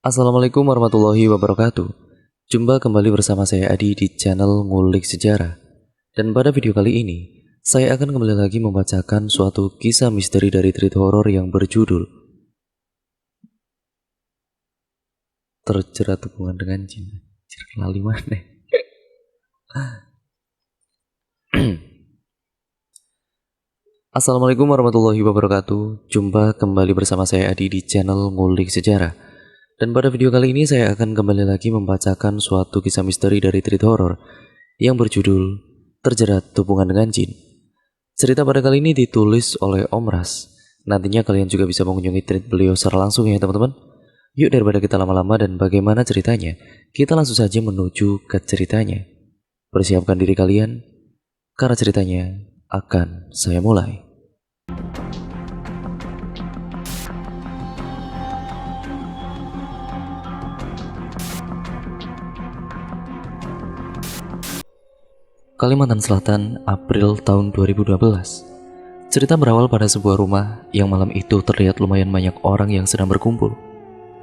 Assalamualaikum warahmatullahi wabarakatuh. Jumpa kembali bersama saya Adi di channel Ngulik Sejarah. Dan pada video kali ini, saya akan kembali lagi membacakan suatu kisah misteri dari treat horor yang berjudul Terjerat Hubungan dengan Jin. Lali mana? Assalamualaikum warahmatullahi wabarakatuh. Jumpa kembali bersama saya Adi di channel Ngulik Sejarah. Dan pada video kali ini saya akan kembali lagi membacakan suatu kisah misteri dari treat horor yang berjudul Terjerat Hubungan dengan Jin. Cerita pada kali ini ditulis oleh Om Ras. Nantinya kalian juga bisa mengunjungi tweet beliau secara langsung ya teman-teman. Yuk daripada kita lama-lama dan bagaimana ceritanya, kita langsung saja menuju ke ceritanya. Persiapkan diri kalian, karena ceritanya akan saya mulai. Kalimantan Selatan, April tahun 2012. Cerita berawal pada sebuah rumah yang malam itu terlihat lumayan banyak orang yang sedang berkumpul.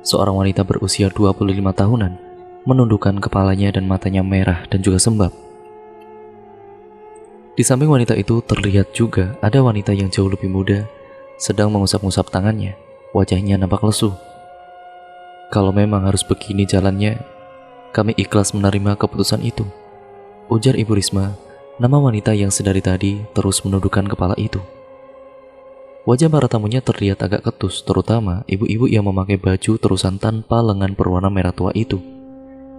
Seorang wanita berusia 25 tahunan menundukkan kepalanya dan matanya merah dan juga sembab. Di samping wanita itu terlihat juga ada wanita yang jauh lebih muda sedang mengusap-ngusap tangannya. Wajahnya nampak lesu. Kalau memang harus begini jalannya, kami ikhlas menerima keputusan itu, ujar Ibu Risma, nama wanita yang sedari tadi terus menundukkan kepala itu. Wajah para tamunya terlihat agak ketus, terutama ibu-ibu yang memakai baju terusan tanpa lengan berwarna merah tua itu.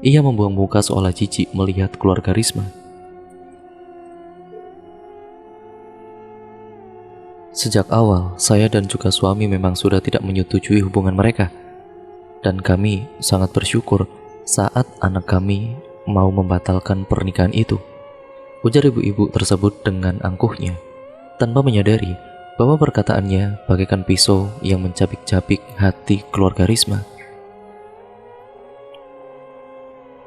Ia membuang muka seolah jijik melihat keluarga Risma. Sejak awal, saya dan juga suami memang sudah tidak menyetujui hubungan mereka. Dan kami sangat bersyukur saat anak kami mau membatalkan pernikahan itu, ujar ibu-ibu tersebut dengan angkuhnya, tanpa menyadari bahwa perkataannya bagaikan pisau yang mencabik-cabik hati keluarga Risma.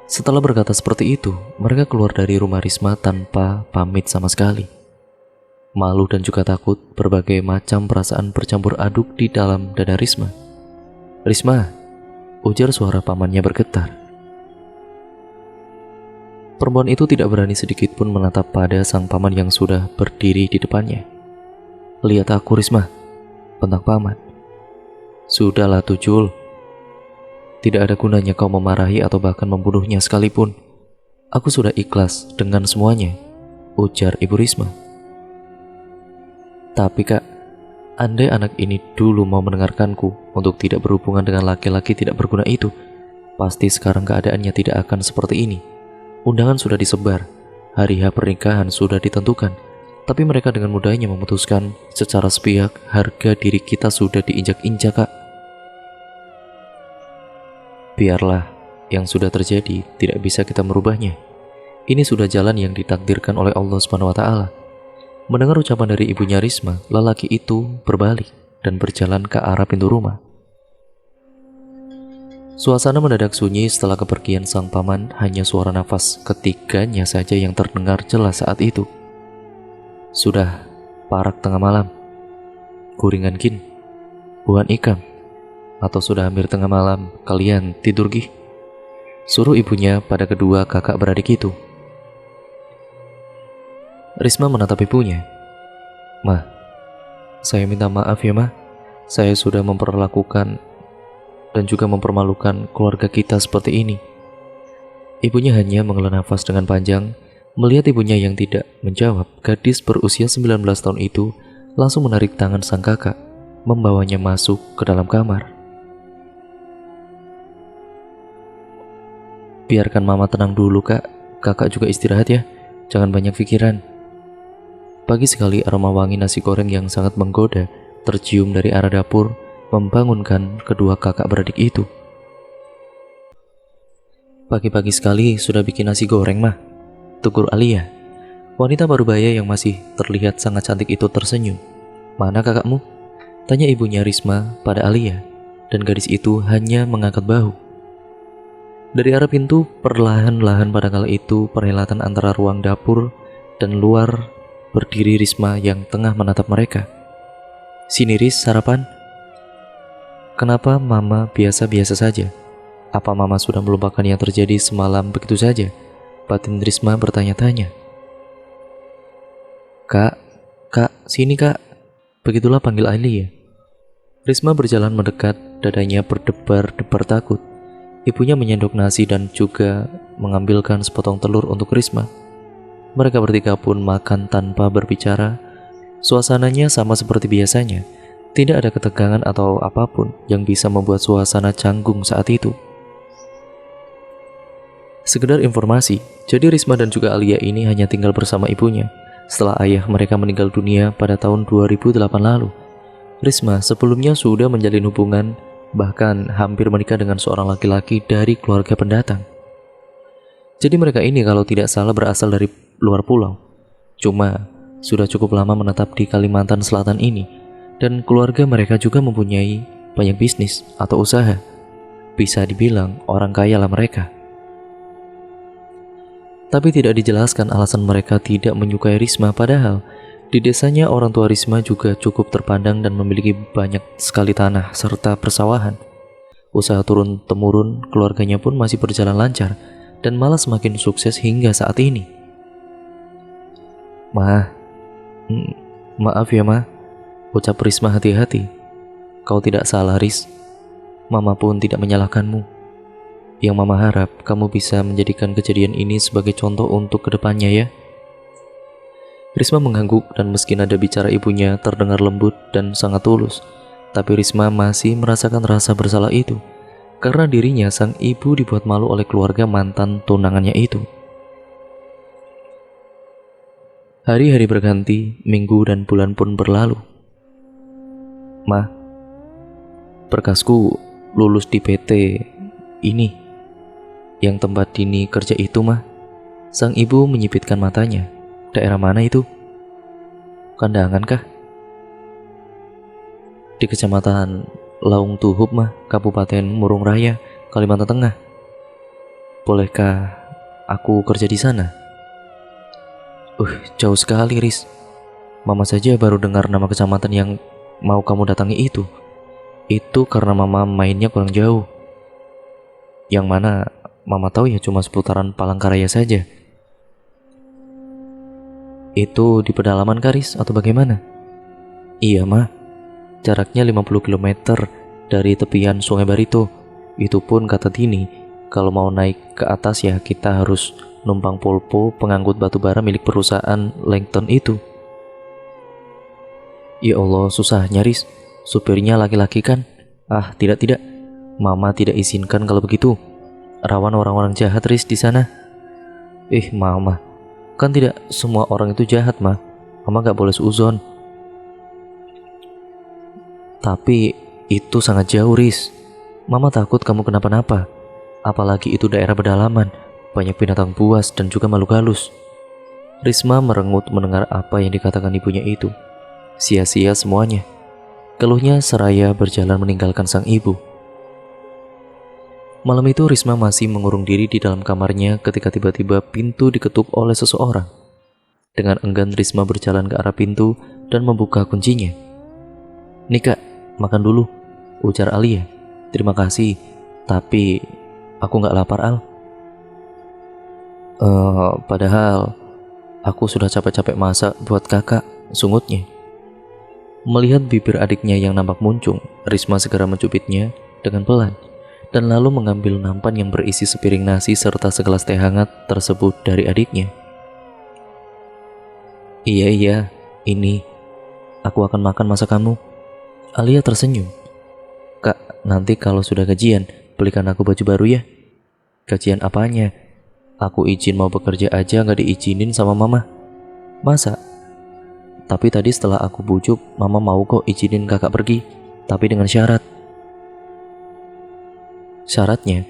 Setelah berkata seperti itu, mereka keluar dari rumah Risma tanpa pamit sama sekali. Malu dan juga takut, berbagai macam perasaan bercampur aduk di dalam dada Risma. "Risma," ujar suara pamannya bergetar. Perempuan itu tidak berani sedikit pun menatap pada sang paman yang sudah berdiri di depannya. "Lihat aku, Risma," bentak paman. "Sudahlah Tujul. Tidak ada gunanya kau memarahi atau bahkan membunuhnya sekalipun. Aku sudah ikhlas dengan semuanya," ujar Ibu Risma. "Tapi Kak, andai anak ini dulu mau mendengarkanku untuk tidak berhubungan dengan laki-laki tidak berguna itu, pasti sekarang keadaannya tidak akan seperti ini. Undangan sudah disebar, hari H pernikahan sudah ditentukan, tapi mereka dengan mudahnya memutuskan secara sepihak harga diri kita sudah diinjak-injak Kak. Biarlah, yang sudah terjadi tidak bisa kita merubahnya. Ini sudah jalan yang ditakdirkan oleh Allah SWT." Mendengar ucapan dari ibunya Risma, lelaki itu berbalik dan berjalan ke arah pintu rumah. Suasana mendadak sunyi setelah kepergian sang paman, hanya suara nafas ketiganya saja yang terdengar jelas saat itu. "Sudah parak tengah malam, kuringan kin, buan ikam, atau sudah hampir tengah malam, kalian tidur gih?" suruh ibunya pada kedua kakak beradik itu. Risma menatap ibunya. "Mah, saya minta maaf ya Mah, saya sudah memperlakukan dan juga mempermalukan keluarga kita seperti ini." Ibunya hanya menghela nafas dengan panjang. Melihat ibunya yang tidak menjawab, gadis berusia 19 tahun itu langsung menarik tangan sang kakak, membawanya masuk ke dalam kamar. "Biarkan mama tenang dulu Kak, kakak juga istirahat ya, jangan banyak pikiran." Pagi sekali aroma wangi nasi goreng yang sangat menggoda tercium dari arah dapur, membangunkan kedua kakak beradik itu. "Pagi-pagi sekali sudah bikin nasi goreng Mah," tugur Alia. Wanita parubaya yang masih terlihat sangat cantik itu tersenyum. "Mana kakakmu?" tanya ibunya Risma pada Alia, dan gadis itu hanya mengangkat bahu. Dari arah pintu, perlahan-lahan pada kala itu perhelatan antara ruang dapur dan luar berdiri Risma yang tengah menatap mereka. "Sini Ris, sarapan." "Kenapa mama biasa-biasa saja?" Apa mama sudah melupakan yang terjadi semalam begitu saja? Batin Risma bertanya-tanya. Kak, sini kak. Begitulah panggil Alia. Risma berjalan mendekat, dadanya berdebar-debar takut. Ibunya menyendok nasi dan juga mengambilkan sepotong telur untuk Risma. Mereka bertiga pun makan tanpa berbicara. Suasananya sama seperti biasanya. Tidak ada ketegangan atau apapun yang bisa membuat suasana canggung saat itu. Sekedar informasi, jadi Risma dan juga Alia ini hanya tinggal bersama ibunya setelah ayah mereka meninggal dunia pada tahun 2008 lalu. Risma sebelumnya sudah menjalin hubungan, bahkan hampir menikah dengan seorang laki-laki dari keluarga pendatang. Jadi mereka ini kalau tidak salah berasal dari luar pulau. Cuma sudah cukup lama menetap di Kalimantan Selatan ini, dan keluarga mereka juga mempunyai banyak bisnis atau usaha. Bisa dibilang orang kaya lah mereka. Tapi tidak dijelaskan alasan mereka tidak menyukai Risma, padahal di desanya orang tua Risma juga cukup terpandang dan memiliki banyak sekali tanah serta persawahan. Usaha turun-temurun keluarganya pun masih berjalan lancar dan malah semakin sukses hingga saat ini. Maaf ya Ma, ucap Risma hati-hati. Kau tidak salah Ris, Mama pun tidak menyalahkanmu. Yang Mama harap kamu bisa menjadikan kejadian ini sebagai contoh untuk kedepannya ya. Risma mengangguk dan meski nada bicara ibunya terdengar lembut dan sangat tulus, tapi Risma masih merasakan rasa bersalah itu karena dirinya sang ibu dibuat malu oleh keluarga mantan tunangannya itu. Hari-hari berganti, minggu dan bulan pun berlalu. Ma, berkasku lulus di PT ini, yang tempat Dini kerja itu mah. Sang ibu menyipitkan matanya. Daerah mana itu? Kandangan kah? Di kecamatan Laung Tuhub mah, Kabupaten Murung Raya, Kalimantan Tengah. Bolehkah aku kerja di sana? Jauh sekali Riz. Mama saja baru dengar nama kecamatan yang mau kamu datangi itu. Itu karena Mama mainnya kurang jauh. Yang mana Mama tahu ya cuma seputaran Palangkaraya saja. Itu di pedalaman Karis atau bagaimana? Iya Ma, jaraknya 50 km dari tepian Sungai Barito. Itu pun kata Dini, kalau mau naik ke atas ya kita harus numpang polpo pengangkut batu bara milik perusahaan Langton itu. Ya Allah, susah nyaris. Supirnya laki-laki kan? Tidak. Mama tidak izinkan kalau begitu. Rawan orang-orang jahat Riz di sana. Mama, kan tidak semua orang itu jahat Ma. Mama gak boleh seuzon. Tapi itu sangat jauh Riz. Mama takut kamu kenapa-napa. Apalagi itu daerah pedalaman, banyak binatang buas dan juga makhluk halus. Risma merengut mendengar apa yang dikatakan ibunya itu. Sia-sia semuanya. Keluhnya seraya berjalan meninggalkan sang ibu. Malam itu Risma masih mengurung diri di dalam kamarnya ketika tiba-tiba pintu diketuk oleh seseorang. Dengan enggan Risma berjalan ke arah pintu dan membuka kuncinya. "Nih Kak, makan dulu," ujar Alia. "Terima kasih, tapi aku gak lapar Al." Padahal aku sudah capek-capek masak buat kakak," sungutnya. Melihat bibir adiknya yang nampak muncung, Risma segera mencubitnya dengan pelan dan lalu mengambil nampan yang berisi sepiring nasi serta segelas teh hangat tersebut dari adiknya. Iya, ini aku akan makan masakanmu." Alia tersenyum. "Kak, nanti kalau sudah gajian, belikan aku baju baru ya." "Gajian apanya? Aku izin mau bekerja aja gak diizinin sama Mama." "Masa? Tapi tadi setelah aku bujuk, Mama mau kok izinin kakak pergi, tapi dengan syarat." "Syaratnya,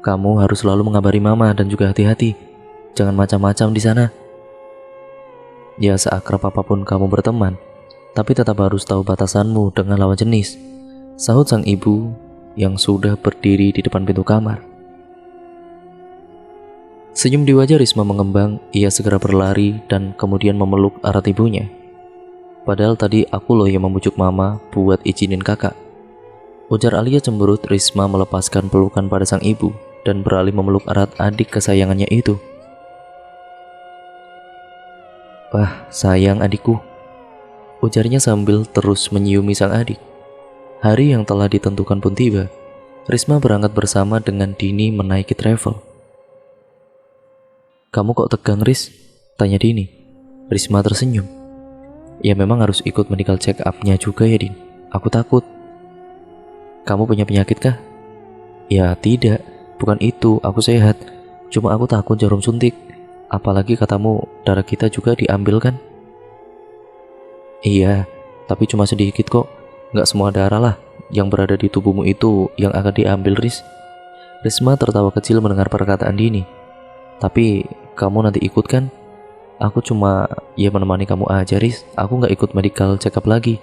kamu harus selalu mengabari Mama dan juga hati-hati. Jangan macam-macam di sana. Ya seakrab apapun kamu berteman, tapi tetap harus tahu batasanmu dengan lawan jenis," sahut sang ibu yang sudah berdiri di depan pintu kamar. Senyum di wajah Risma mengembang, ia segera berlari dan kemudian memeluk erat ibunya. "Padahal tadi aku loh yang membujuk Mama buat izinin kakak." Ujar Alia cemberut. Risma melepaskan pelukan pada sang ibu dan beralih memeluk erat adik kesayangannya itu. "Wah, sayang adikku," ujarnya sambil terus menyiumi sang adik. Hari yang telah ditentukan pun tiba. Risma berangkat bersama dengan Dini menaiki travel. "Kamu kok tegang, Ris?" tanya Dini. Risma tersenyum. "Ya memang harus ikut medical check up-nya juga ya, Din. Aku takut." "Kamu punya penyakit kah?" "Ya tidak, bukan itu, aku sehat. Cuma aku takut jarum suntik. Apalagi katamu darah kita juga diambil kan?" "Iya, tapi cuma sedikit kok. Nggak semua darah lah yang berada di tubuhmu itu yang akan diambil, Riz." Risma tertawa kecil mendengar perkataan Dini. "Tapi kamu nanti ikut kan? Aku cuma menemani kamu aja, Riz. Aku nggak ikut medical check up lagi."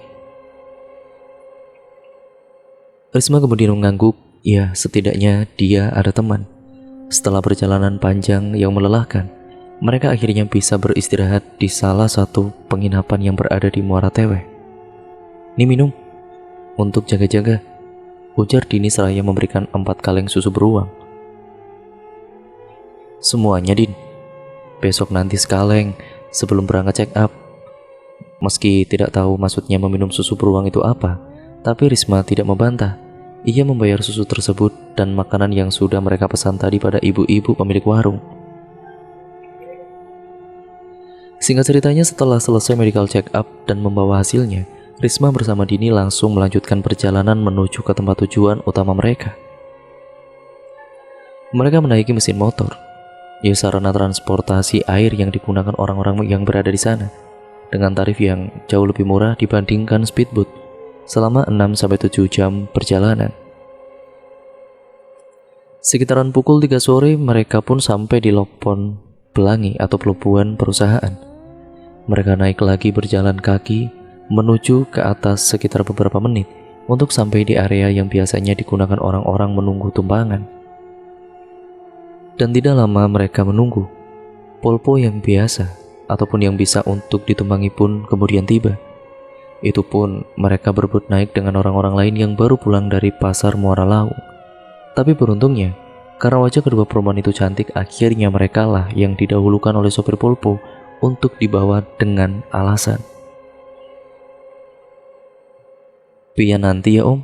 Risma kemudian mengangguk. Ya, setidaknya dia ada teman. Setelah perjalanan panjang yang melelahkan, mereka akhirnya bisa beristirahat di salah satu penginapan yang berada di Muara Teweh. "Nih minum, untuk jaga-jaga," ujar Dini seraya memberikan 4 kaleng susu beruang. "Semuanya, Din. Besok nanti sekaleng sebelum berangkat check up." Meski tidak tahu maksudnya meminum susu beruang itu apa, tapi Risma tidak membantah. Ia membayar susu tersebut dan makanan yang sudah mereka pesan tadi pada ibu-ibu pemilik warung. Singkat ceritanya, setelah selesai medical check up dan membawa hasilnya, Risma bersama Dini langsung melanjutkan perjalanan menuju ke tempat tujuan utama mereka. Mereka menaiki mesin motor, sarana transportasi air yang digunakan orang-orang yang berada di sana, dengan tarif yang jauh lebih murah dibandingkan speedboat selama 6-7 jam perjalanan. Sekitaran pukul 3 sore mereka pun sampai di Lopon Pelangi atau pelabuhan perusahaan. Mereka naik lagi berjalan kaki menuju ke atas sekitar beberapa menit untuk sampai di area yang biasanya digunakan orang-orang menunggu tumpangan. Dan tidak lama mereka menunggu. Polpo yang biasa ataupun yang bisa untuk ditumpangi pun kemudian tiba. Itu pun mereka berebut naik dengan orang-orang lain yang baru pulang dari pasar Muara Laung. Tapi beruntungnya, karena wajah kedua perempuan itu cantik, akhirnya mereka lah yang didahulukan oleh sopir Polpo untuk dibawa dengan alasan, "Pian nanti ya Om,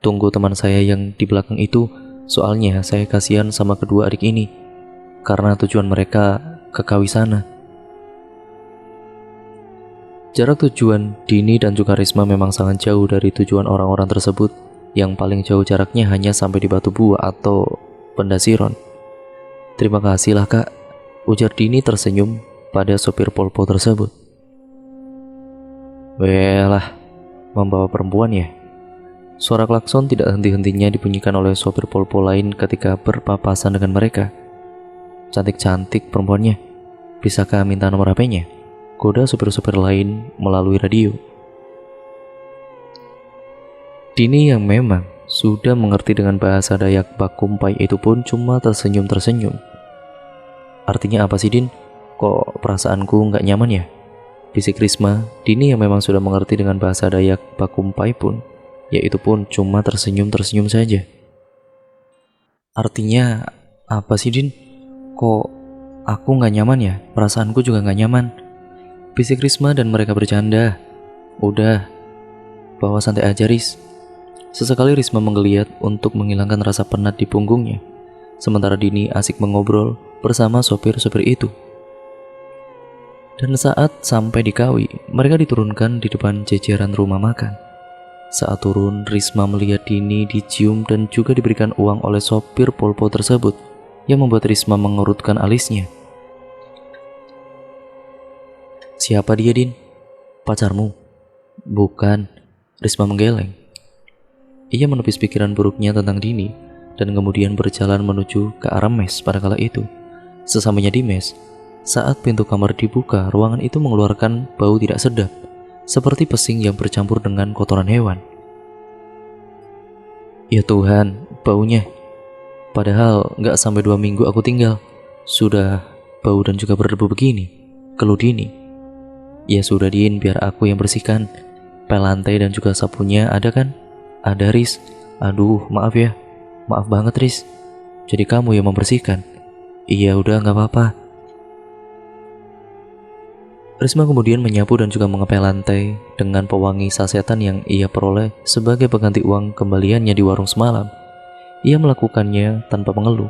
tunggu teman saya yang di belakang itu, soalnya saya kasihan sama kedua adik ini, karena tujuan mereka ke Kawisana." Jarak tujuan Dini dan juga Risma memang sangat jauh dari tujuan orang-orang tersebut. Yang paling jauh jaraknya hanya sampai di Batu Buah atau Pendasiron. "Terima kasih lah Kak," ujar Dini tersenyum pada sopir Polpo tersebut. "Welah, membawa perempuan ya?" Suara klakson tidak henti-hentinya dibunyikan oleh sopir Polpo lain ketika berpapasan dengan mereka. "Cantik-cantik perempuannya. Bisakah minta nomor HP-nya?" goda sopir-sopir lain melalui radio. Dini yang memang sudah mengerti dengan bahasa Dayak Bakumpai itu pun cuma tersenyum-tersenyum. "Artinya apa sih, Din? Kok perasaanku nggak nyaman ya?" bisik Risma. Dini yang memang sudah mengerti dengan bahasa Dayak Bakumpai pun, yaitu pun cuma tersenyum-tersenyum saja. "Artinya apa sih, Din? Kok aku nggak nyaman ya? Perasaanku juga nggak nyaman," bisik Risma dan mereka bercanda. "Udah, bawa santai aja, Ris." Sesekali Risma menggeliat untuk menghilangkan rasa penat di punggungnya, sementara Dini asik mengobrol bersama sopir-sopir itu. Dan saat sampai di Kawi, mereka diturunkan di depan jajaran rumah makan. Saat turun, Risma melihat Dini dicium dan juga diberikan uang oleh sopir Polpo tersebut, yang membuat Risma mengerutkan alisnya. "Siapa dia, Din? Pacarmu?" "Bukan," Risma menggeleng. Ia menepis pikiran buruknya tentang Dini dan kemudian berjalan menuju ke arah mes pada kala itu. Sesampainya di mes, saat pintu kamar dibuka, ruangan itu mengeluarkan bau tidak sedap, seperti pesing yang bercampur dengan kotoran hewan. "Ya Tuhan, baunya. Padahal nggak sampai 2 minggu aku tinggal, sudah bau dan juga berdebu begini," keluh Dini. "Ya sudah, Din, biar aku yang bersihkan. Pel lantai dan juga sapunya ada kan?" "Ada, Riz. Aduh, maaf ya. Maaf banget, Riz. Jadi kamu yang membersihkan? Iya, udah nggak apa-apa. Risma kemudian menyapu dan juga mengepel lantai dengan pewangi sasetan yang ia peroleh sebagai pengganti uang kembaliannya di warung semalam. Ia melakukannya tanpa mengeluh,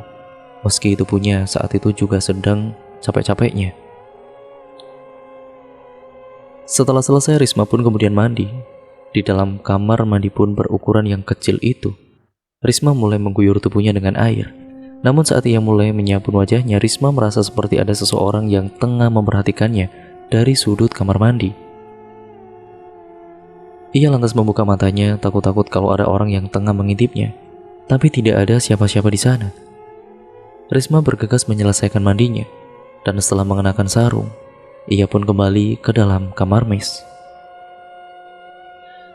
meski tubuhnya saat itu juga sedang capek-capeknya. Setelah selesai, Risma pun kemudian mandi. Di dalam kamar mandi pun berukuran yang kecil itu, Risma mulai mengguyur tubuhnya dengan air. Namun saat ia mulai menyapu wajahnya, Risma merasa seperti ada seseorang yang tengah memperhatikannya dari sudut kamar mandi. Ia lantas membuka matanya, takut-takut kalau ada orang yang tengah mengintipnya. Tapi tidak ada siapa-siapa di sana. Risma bergegas menyelesaikan mandinya, dan setelah mengenakan sarung, ia pun kembali ke dalam kamar mes.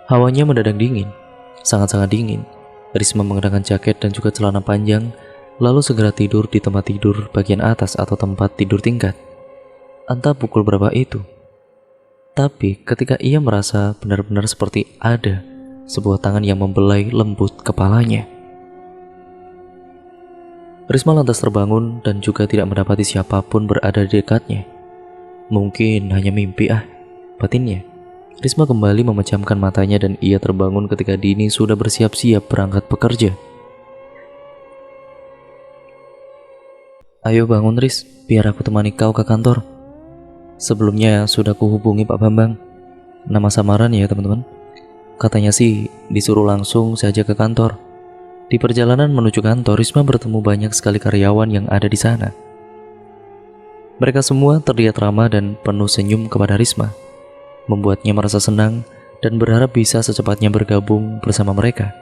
Hawanya mendadak dingin, sangat-sangat dingin. Risma mengenakan jaket dan juga celana panjang, lalu segera tidur di tempat tidur bagian atas atau tempat tidur tingkat. Entah pukul berapa itu. Tapi ketika ia merasa benar-benar seperti ada sebuah tangan yang membelai lembut kepalanya. Risma lantas terbangun dan juga tidak mendapati siapapun berada di dekatnya. Mungkin hanya mimpi batinnya. Risma kembali memejamkan matanya dan ia terbangun ketika Dini sudah bersiap-siap berangkat bekerja. Ayo bangun, Riz, biar aku temani kau ke kantor. Sebelumnya sudah kuhubungi Pak Bambang. Nama samaran ya teman-teman. Katanya sih disuruh langsung saja ke kantor. Di perjalanan menuju kantor, Risma bertemu banyak sekali karyawan yang ada di sana. Mereka semua terlihat ramah dan penuh senyum kepada Risma, membuatnya merasa senang dan berharap bisa secepatnya bergabung bersama mereka.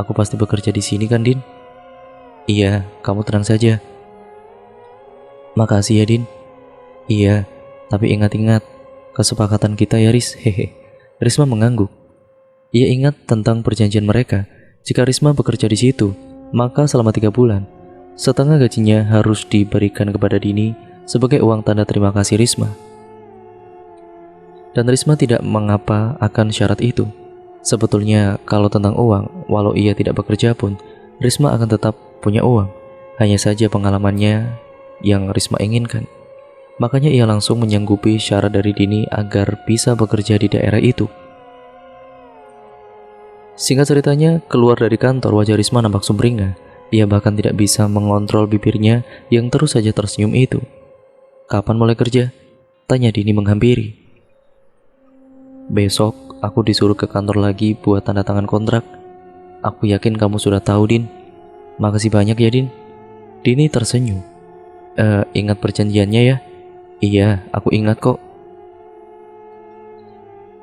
Aku pasti bekerja di sini kan, Din? Iya, kamu tenang saja. Makasih ya, Din. Iya, tapi ingat-ingat kesepakatan kita ya, Riz. Hehe. Risma mengangguk. Ia ingat tentang perjanjian mereka. Jika Risma bekerja di situ, maka selama 3 bulan, setengah gajinya harus diberikan kepada Dini sebagai uang tanda terima kasih Risma. Dan Risma tidak mengapa akan syarat itu. Sebetulnya kalau tentang uang, walau ia tidak bekerja pun, Risma akan tetap punya uang. Hanya saja pengalamannya yang Risma inginkan. Makanya ia langsung menyanggupi syarat dari Dini agar bisa bekerja di daerah itu. Singkat ceritanya, keluar dari kantor wajah Risma nampak sumringah. Ia bahkan tidak bisa mengontrol bibirnya yang terus saja tersenyum itu. Kapan mulai kerja? Tanya Dini menghampiri. Besok aku disuruh ke kantor lagi buat tanda tangan kontrak. Aku yakin kamu sudah tahu, Din. Makasih banyak ya, Din. Dini tersenyum. Ingat perjanjiannya ya? Iya, aku ingat kok.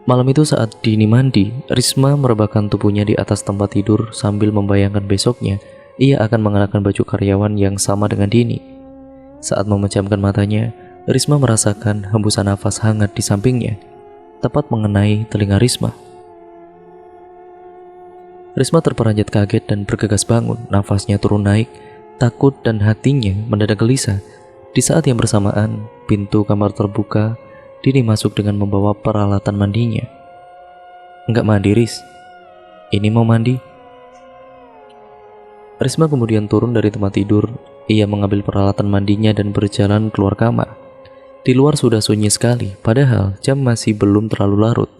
Malam itu saat Dini mandi, Risma merebahkan tubuhnya di atas tempat tidur sambil membayangkan besoknya ia akan mengenakan baju karyawan yang sama dengan Dini. Saat memejamkan matanya, Risma merasakan hembusan nafas hangat di sampingnya, tepat mengenai telinga Risma. Risma terperanjat kaget dan bergegas bangun, nafasnya turun naik, takut dan hatinya mendadak gelisah. Di saat yang bersamaan, pintu kamar terbuka, Dini masuk dengan membawa peralatan mandinya. Enggak mandi, Riz. Ini mau mandi. Risma kemudian turun dari tempat tidur. Ia mengambil peralatan mandinya dan berjalan keluar kamar. Di luar sudah sunyi sekali, padahal jam masih belum terlalu larut.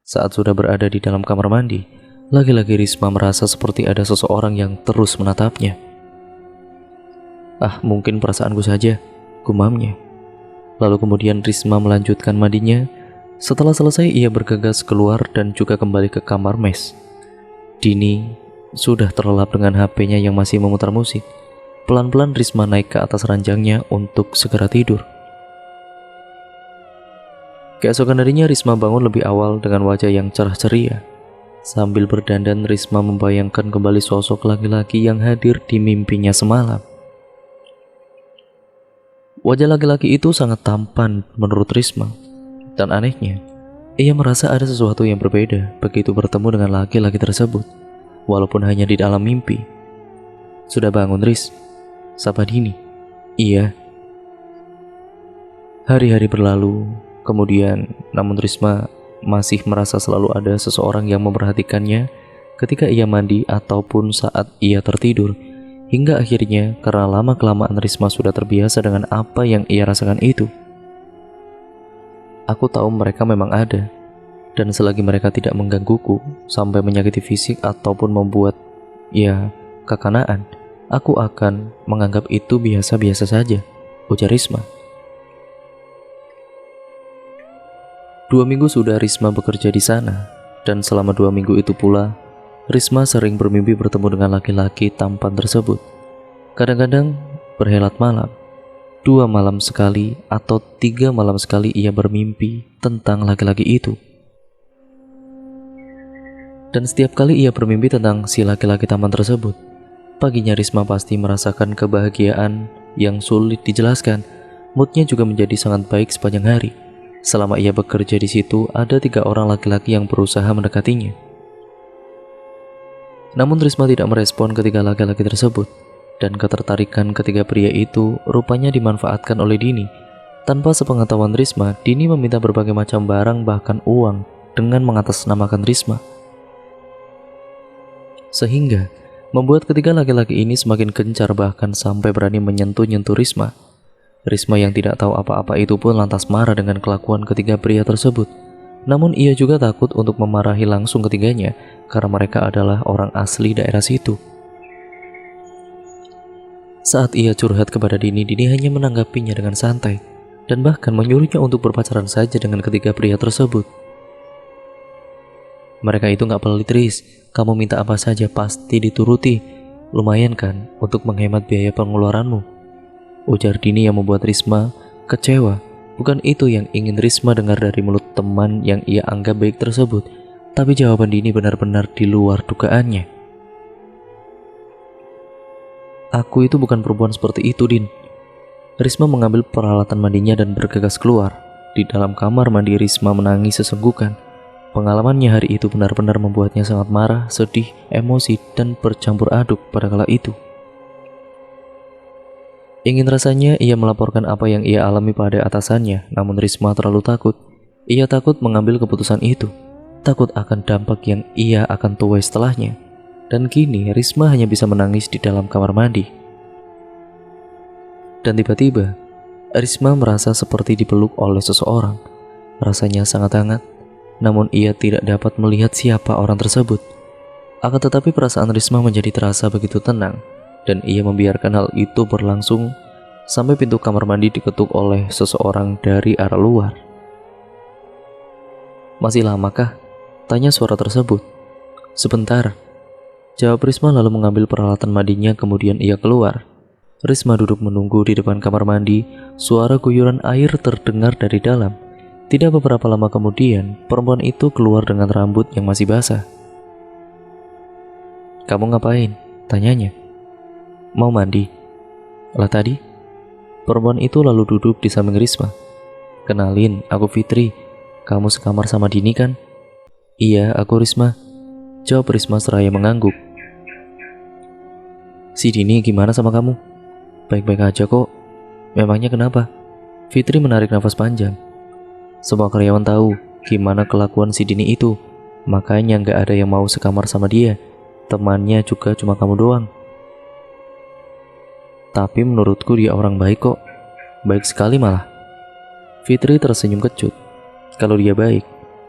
Saat sudah berada di dalam kamar mandi, lagi-lagi Risma merasa seperti ada seseorang yang terus menatapnya. Mungkin perasaanku saja, gumamnya. Lalu kemudian Risma melanjutkan mandinya. Setelah selesai ia bergegas keluar dan juga kembali ke kamar mes. Dini sudah terlelap dengan HP-nya yang masih memutar musik. Pelan-pelan Risma naik ke atas ranjangnya untuk segera tidur. Keesokan harinya Risma bangun lebih awal dengan wajah yang cerah ceria. Sambil berdandan, Risma membayangkan kembali sosok laki-laki yang hadir di mimpinya semalam. Wajah laki-laki itu sangat tampan menurut Risma. Dan anehnya, ia merasa ada sesuatu yang berbeda begitu bertemu dengan laki-laki tersebut, walaupun hanya di dalam mimpi. Sudah bangun, Riz? Sapa Dini. Iya. Hari-hari berlalu, kemudian namun Risma masih merasa selalu ada seseorang yang memperhatikannya ketika ia mandi ataupun saat ia tertidur. Hingga akhirnya karena lama-kelamaan Risma sudah terbiasa dengan apa yang ia rasakan itu. Aku tahu mereka memang ada, dan selagi mereka tidak menggangguku sampai menyakiti fisik ataupun membuat kekanaan, aku akan menganggap itu biasa-biasa saja, ujar Risma. 2 minggu sudah Risma bekerja di sana, dan selama 2 minggu itu pula, Risma sering bermimpi bertemu dengan laki-laki tampan tersebut. Kadang-kadang berhelat malam, 2 malam sekali atau 3 malam sekali ia bermimpi tentang laki-laki itu. Dan setiap kali ia bermimpi tentang si laki-laki tampan tersebut, paginya Risma pasti merasakan kebahagiaan yang sulit dijelaskan. Moodnya juga menjadi sangat baik sepanjang hari. Selama ia bekerja di situ, ada 3 orang laki-laki yang berusaha mendekatinya. Namun Risma tidak merespon ketiga laki-laki tersebut, dan ketertarikan ketiga pria itu rupanya dimanfaatkan oleh Dini. Tanpa sepengetahuan Risma, Dini meminta berbagai macam barang bahkan uang dengan mengatasnamakan Risma. Sehingga membuat ketiga laki-laki ini semakin gencar bahkan sampai berani menyentuh-nyentuh Risma. Risma yang tidak tahu apa-apa itu pun lantas marah dengan kelakuan ketiga pria tersebut. Namun ia juga takut untuk memarahi langsung ketiganya karena mereka adalah orang asli daerah situ. Saat ia curhat kepada Dini, Dini hanya menanggapinya dengan santai dan bahkan menyuruhnya untuk berpacaran saja dengan ketiga pria tersebut. Mereka itu gak pelit, Riz. Kamu minta apa saja pasti dituruti. Lumayan kan untuk menghemat biaya pengeluaranmu, ujar Dini yang membuat Risma kecewa. Bukan itu yang ingin Risma dengar dari mulut teman yang ia anggap baik tersebut, tapi jawaban Dini benar-benar di luar dugaannya. Aku itu bukan perempuan seperti itu, Din. Risma mengambil peralatan mandinya dan bergegas keluar. Di dalam kamar mandi Risma menangis sesenggukan. Pengalamannya hari itu benar-benar membuatnya sangat marah, sedih, emosi, dan bercampur aduk pada kala itu. Ingin rasanya ia melaporkan apa yang ia alami pada atasannya, namun Risma terlalu takut. Ia takut mengambil keputusan itu, takut akan dampak yang ia akan tuai setelahnya. Dan kini Risma hanya bisa menangis di dalam kamar mandi. Dan tiba-tiba, Risma merasa seperti dipeluk oleh seseorang. Rasanya sangat hangat, namun ia tidak dapat melihat siapa orang tersebut. Akan tetapi perasaan Risma menjadi terasa begitu tenang, dan ia membiarkan hal itu berlangsung sampai pintu kamar mandi diketuk oleh seseorang dari arah luar. Masih lamakah? Tanya suara tersebut. Sebentar, jawab Risma lalu mengambil peralatan mandinya kemudian ia keluar. Risma duduk menunggu di depan kamar mandi. Suara guyuran air terdengar dari dalam. Tidak beberapa lama kemudian, perempuan itu keluar dengan rambut yang masih basah. Kamu ngapain? Tanyanya. Mau mandi. Lah tadi? Perempuan itu lalu duduk di samping Risma. Kenalin, aku Fitri. Kamu sekamar sama Dini kan? Iya, aku Risma. Jawab Risma seraya mengangguk. Si Dini gimana sama kamu? Baik-baik aja kok. Memangnya kenapa? Fitri menarik nafas panjang. Semua karyawan tahu gimana kelakuan si Dini itu. Makanya gak ada yang mau sekamar sama dia. Temannya juga cuma kamu doang. Tapi menurutku dia orang baik kok. Baik sekali malah. Fitri tersenyum kecut. Kalau dia baik,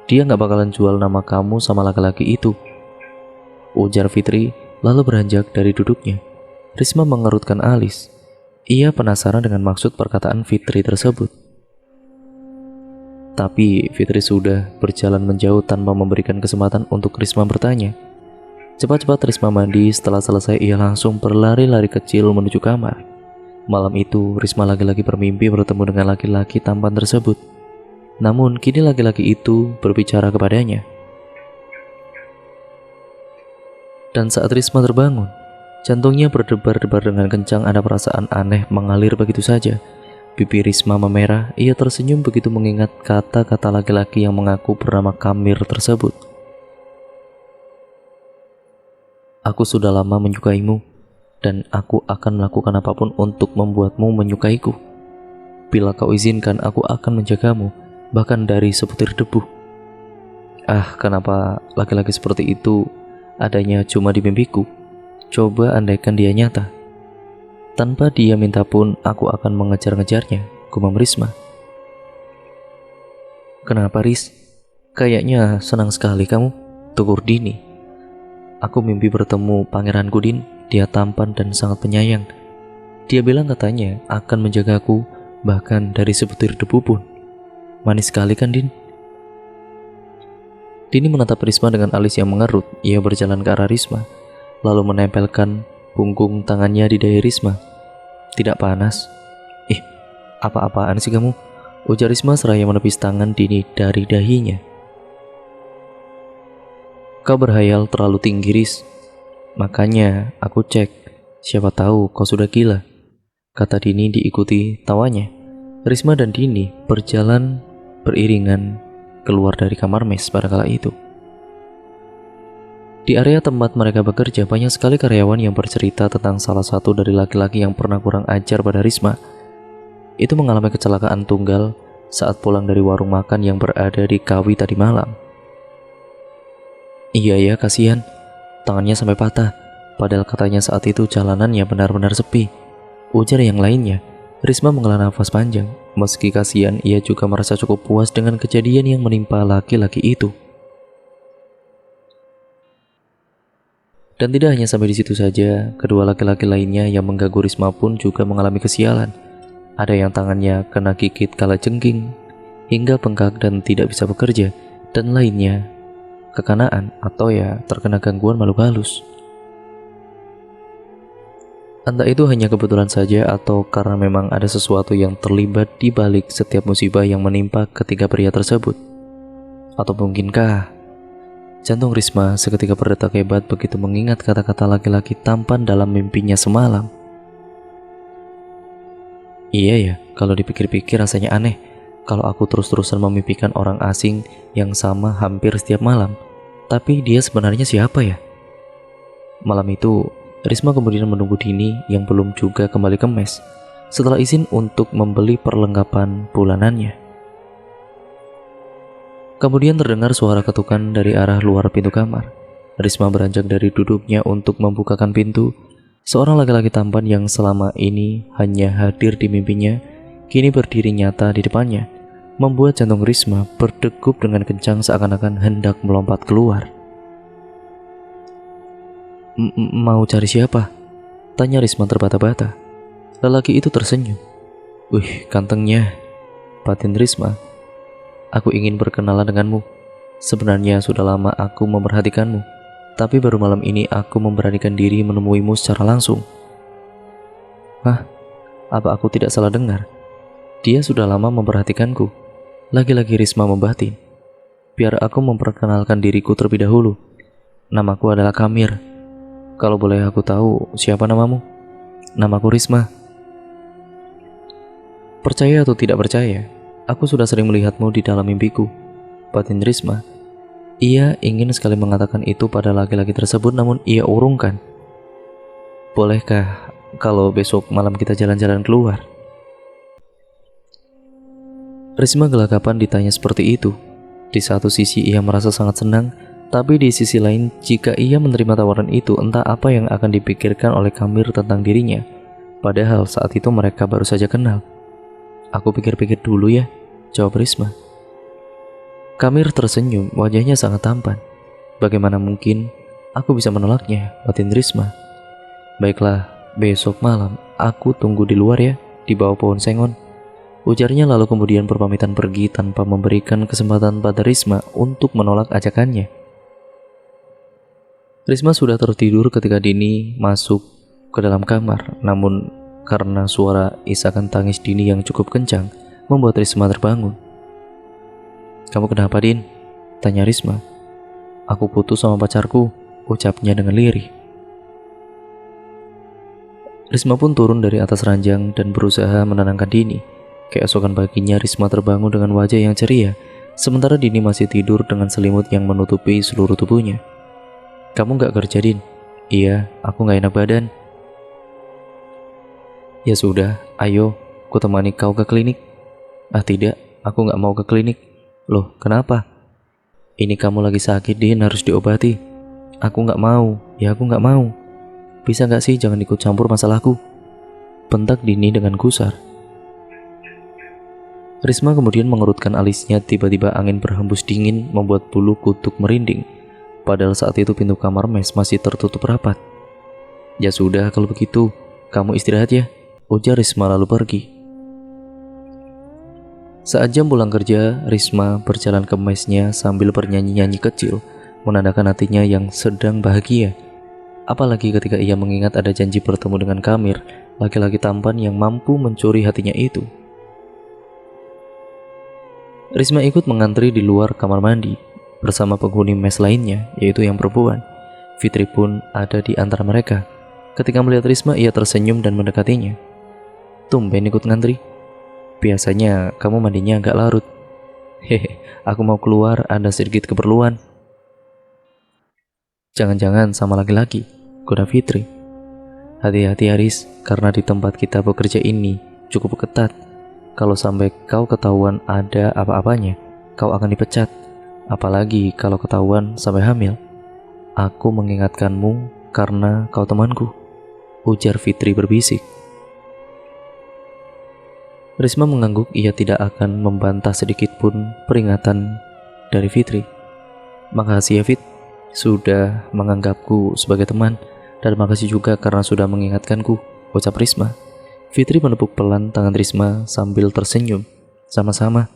dia gak bakalan jual nama kamu sama laki-laki itu, ujar Fitri lalu beranjak dari duduknya. Risma mengerutkan alis. Ia penasaran dengan maksud perkataan Fitri tersebut. Tapi Fitri sudah berjalan menjauh tanpa memberikan kesempatan untuk Risma bertanya. Cepat-cepat Risma mandi. Setelah selesai ia langsung berlari-lari kecil menuju kamar. Malam itu Risma lagi-lagi bermimpi bertemu dengan laki-laki tampan tersebut. Namun kini laki-laki itu berbicara kepadanya. Dan saat Risma terbangun, jantungnya berdebar-debar dengan kencang. Ada perasaan aneh mengalir begitu saja. Pipi Risma memerah. Ia tersenyum begitu mengingat kata-kata laki-laki yang mengaku bernama Kamir tersebut. Aku sudah lama menyukaimu, dan aku akan melakukan apapun untuk membuatmu menyukaiku. Bila kau izinkan, aku akan menjagamu, bahkan dari sebutir debu. Ah, kenapa laki-laki seperti itu adanya cuma di mimpiku. Coba andaikan dia nyata. Tanpa dia minta pun aku akan mengejar-ngejarnya, gumam Risma. Kenapa Riz? Kayaknya senang sekali kamu, tegur Dini. Aku mimpi bertemu pangeranku Din. Dia tampan dan sangat penyayang. Dia bilang katanya akan menjagaku bahkan dari sebutir debu pun. Manis sekali kan Din? Dini menatap Risma dengan alis yang mengerut. Ia berjalan ke arah Risma, lalu menempelkan punggung tangannya di dahi Risma. Tidak panas? Ih, apa-apaan sih kamu? Ujar Risma seraya menepis tangan Dini dari dahinya. Kau berhayal terlalu tinggi Riz. Makanya aku cek, siapa tahu kau sudah gila, kata Dini diikuti tawanya. Risma dan Dini berjalan beriringan keluar dari kamar mes pada kala itu. Di area tempat mereka bekerja, banyak sekali karyawan yang bercerita tentang salah satu dari laki-laki yang pernah kurang ajar pada Risma. Itu mengalami kecelakaan tunggal saat pulang dari warung makan yang berada di Kawi tadi malam. Iya ya, kasihan, tangannya sampai patah. Padahal katanya saat itu jalanannya benar-benar sepi, ujar yang lainnya. Risma menghela nafas panjang. Meski kasihan, ia juga merasa cukup puas dengan kejadian yang menimpa laki-laki itu. Dan tidak hanya sampai di situ saja, kedua laki-laki lainnya yang mengganggu Risma pun juga mengalami kesialan. Ada yang tangannya kena gigit kalajengking hingga bengkak dan tidak bisa bekerja, dan lainnya kekanaan atau ya terkena gangguan makhluk halus. Entah itu hanya kebetulan saja atau karena memang ada sesuatu yang terlibat di balik setiap musibah yang menimpa ketiga pria tersebut. Atau mungkinkah jantung Risma seketika berdetak hebat begitu mengingat kata-kata laki-laki tampan dalam mimpinya semalam. Iya ya, kalau dipikir-pikir rasanya aneh kalau aku terus-terusan memimpikan orang asing yang sama hampir setiap malam. Tapi dia sebenarnya siapa ya? Malam itu Risma kemudian menunggu Dini yang belum juga kembali ke mes setelah izin untuk membeli perlengkapan bulanannya. Kemudian terdengar suara ketukan dari arah luar pintu kamar. Risma beranjak dari duduknya untuk membukakan pintu. Seorang laki-laki tampan yang selama ini hanya hadir di mimpinya kini berdiri nyata di depannya, membuat jantung Risma berdegup dengan kencang seakan-akan hendak melompat keluar. Mau cari siapa? Tanya Risma terbata-bata. Lelaki itu tersenyum. Wih, gantengnya, batin Risma. Aku ingin berkenalan denganmu. Sebenarnya sudah lama aku memperhatikanmu, tapi baru malam ini aku memberanikan diri menemuimu secara langsung. Hah? Apa aku tidak salah dengar? Dia sudah lama memperhatikanku. Lagi-lagi Risma membatin. Biar aku memperkenalkan diriku terlebih dahulu. Namaku adalah Kamir. Kalau boleh aku tahu siapa namamu? Namaku Risma. Percaya atau tidak percaya, aku sudah sering melihatmu di dalam mimpiku, batin Risma. Ia ingin sekali mengatakan itu pada laki-laki tersebut, namun ia urungkan. Bolehkah kalau besok malam kita jalan-jalan keluar? Risma gelagapan ditanya seperti itu. Di satu sisi ia merasa sangat senang, tapi di sisi lain jika ia menerima tawaran itu, entah apa yang akan dipikirkan oleh Kamir tentang dirinya. Padahal saat itu mereka baru saja kenal. Aku pikir-pikir dulu ya, jawab Risma. Kamir tersenyum, wajahnya sangat tampan. Bagaimana mungkin aku bisa menolaknya, batin Risma. Baiklah, besok malam aku tunggu di luar ya, di bawah pohon sengon, ujarnya lalu kemudian berpamitan pergi tanpa memberikan kesempatan pada Risma untuk menolak ajakannya. Risma sudah tertidur ketika Dini masuk ke dalam kamar, namun karena suara isakan tangis Dini yang cukup kencang membuat Risma terbangun. Kamu kenapa Din? Tanya Risma. Aku putus sama pacarku, ucapnya dengan lirih. Risma pun turun dari atas ranjang dan berusaha menenangkan Dini. Keesokan paginya Risma terbangun dengan wajah yang ceria, sementara Dini masih tidur dengan selimut yang menutupi seluruh tubuhnya. Kamu gak kerja Din? Iya, aku gak enak badan. Ya sudah, ayo, ku temani kau ke klinik. Ah tidak, aku gak mau ke klinik. Loh, kenapa? Ini kamu lagi sakit Din, harus diobati. Aku nggak mau, ya aku nggak mau. Bisa nggak sih jangan ikut campur masalahku? Bentak Dini dengan gusar. Risma kemudian mengerutkan alisnya, tiba-tiba angin berhembus dingin membuat bulu kuduk merinding. Padahal saat itu pintu kamar Mes masih tertutup rapat. Ya sudah kalau begitu, kamu istirahat ya, ujar Risma lalu pergi. Saat jam pulang kerja, Risma berjalan ke mesnya sambil bernyanyi-nyanyi kecil, menandakan hatinya yang sedang bahagia. Apalagi ketika ia mengingat ada janji bertemu dengan Kamir, laki-laki tampan yang mampu mencuri hatinya itu. Risma ikut mengantri di luar kamar mandi bersama penghuni mes lainnya, yaitu yang perempuan. Fitri pun ada di antara mereka. Ketika melihat Risma, ia tersenyum dan mendekatinya. Tumben ikut ngantri? Biasanya kamu mandinya agak larut. Hehe, aku mau keluar, ada sedikit keperluan. Jangan-jangan sama laki-laki, goda Fitri. Hati-hati Aris, karena di tempat kita bekerja ini cukup ketat. Kalau sampai kau ketahuan ada apa-apanya, kau akan dipecat. Apalagi kalau ketahuan sampai hamil. Aku mengingatkanmu karena kau temanku, ujar Fitri berbisik. Risma mengangguk, ia tidak akan membantah sedikit pun peringatan dari Fitri. Makasih ya Fit, sudah menganggapku sebagai teman, dan makasih juga karena sudah mengingatkanku, ucap Risma. Fitri menepuk pelan tangan Risma sambil tersenyum. Sama-sama.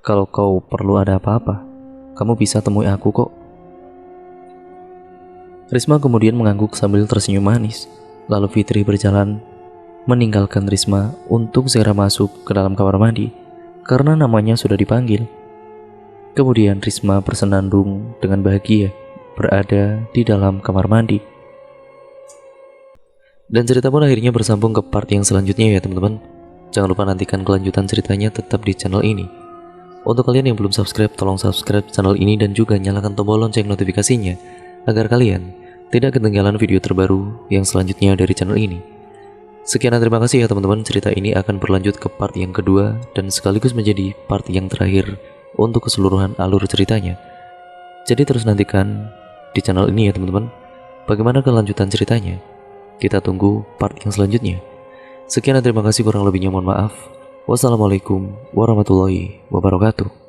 Kalau kau perlu ada apa-apa, kamu bisa temui aku kok. Risma kemudian mengangguk sambil tersenyum manis. Lalu Fitri berjalan meninggalkan Risma untuk segera masuk ke dalam kamar mandi karena namanya sudah dipanggil. Kemudian Risma bersenandung dengan bahagia berada di dalam kamar mandi. Dan cerita pun akhirnya bersambung ke part yang selanjutnya ya teman-teman. Jangan lupa nantikan kelanjutan ceritanya tetap di channel ini. Untuk kalian yang belum subscribe, tolong subscribe channel ini dan juga nyalakan tombol lonceng notifikasinya agar kalian tidak ketinggalan video terbaru yang selanjutnya dari channel ini. Sekian dan terima kasih ya teman-teman. Cerita ini akan berlanjut ke part yang kedua dan sekaligus menjadi part yang terakhir untuk keseluruhan alur ceritanya. Jadi terus nantikan di channel ini ya teman-teman. Bagaimana kelanjutan ceritanya? Kita tunggu part yang selanjutnya. Sekian dan terima kasih, kurang lebihnya mohon maaf. Wassalamualaikum warahmatullahi wabarakatuh.